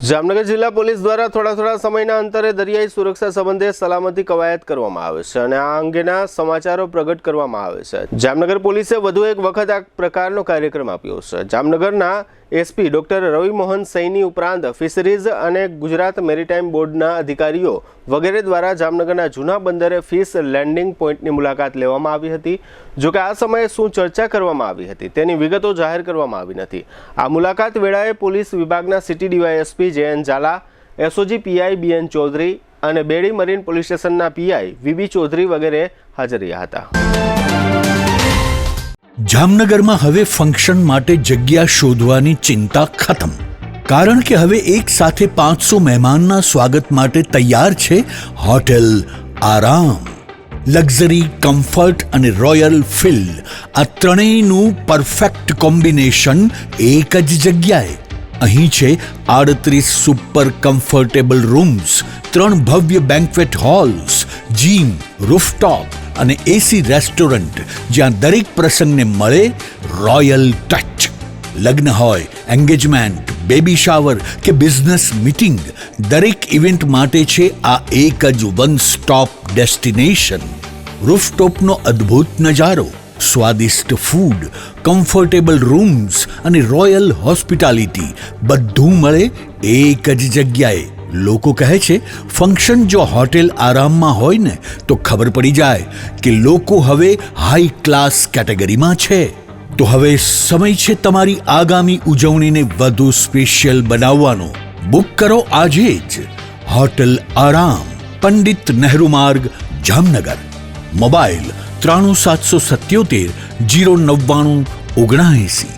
જામનગર જિલ્લા પોલીસ દ્વારા થોડા સમયના અંતરે દરિયાઈ સુરક્ષા સંબંધે સલામતી કવાયત કરવામાં આવે છે અને આ અંગેના સમાચારો પ્રગટ કરવામાં આવે છે। જામનગર પોલીસે વધુ એક વખત આ પ્રકારનો કાર્યક્રમ આપ્યો છે। જામનગરના એસપી ડોક્ટર રવિ મોહન સૈની ઉપરાંત ફિશરીઝ અને ગુજરાત મેરીટાઈમ બોર્ડના અધિકારીઓ વગેરે દ્વારા જામનગરના જૂના બંદરે ફિશ લેન્ડિંગ પોઈન્ટની મુલાકાત લેવામાં આવી હતી। જોકે આ સમયે શું ચર્ચા કરવામાં આવી હતી તેની વિગતો જાહેર કરવામાં આવી નથી। આ મુલાકાત વેળાએ પોલીસ વિભાગના city DYSP Jayant Jhala, SOG PI BN Chaudhary અને બેડી મરીન પોલીસ સ્ટેશનના પીઆઈ વીબી ચૌધરી વગેરે હાજર રહ્યા હતા। જામનગરમાં હવે ફંક્શન માટે જગ્યા શોધવાની ચિંતા ખતમ, કારણ કે હવે એક સાથે 500 મહેમાનના સ્વાગત માટે તૈયાર છે હોટેલ આરામ। લક્ઝરી, કમ્ફર્ટ અને રોયલ ફીલ, આ ત્રણેયનું પરફેક્ટ કોમ્બિનેશન એક જ જગ્યાએ। અહીં છે 38 સુપર કમ્ફર્ટેબલ રૂમ્સ, 3 ભવ્ય બેન્ક્વેટ હોલ્સ, જીમ, રૂફટોપ અને એસી રેસ્ટોરન્ટ, જ્યાં દરેક પ્રસંગને મળે રોયલ ટચ। લગ્ન હોય, એન્ગેજમેન્ટ, બેબી શાવર કે બિઝનેસ મીટિંગ, દરેક ઇવેન્ટ માટે છે આ એક જ વન સ્ટોપ ડેસ્ટિનેશન। રૂફટોપનો અદ્ભુત નજારો, સ્વાદિષ્ટ ફૂડ, કમ્ફર્ટેબલ રૂમ્સ અને રોયલ હોસ્પિટાલિટી બધું મળે એક જ જગ્યાએ। લોકો કહે છે ફંક્શન જો હોટેલ આરામમાં હોય ને તો ખબર પડી જાય કે લોકો હવે હાઈ ક્લાસ કેટેગરીમાં છે। તો હવે સમય છે તમારી આગામી ઉજવણીને વધુ સ્પેશિયલ બનાવવાનો। બુક કરો આજે જ હોટેલ આરામ, પંડિત નહેરુ માર્ગ, જામનગર। મોબાઈલ 93777 099 79।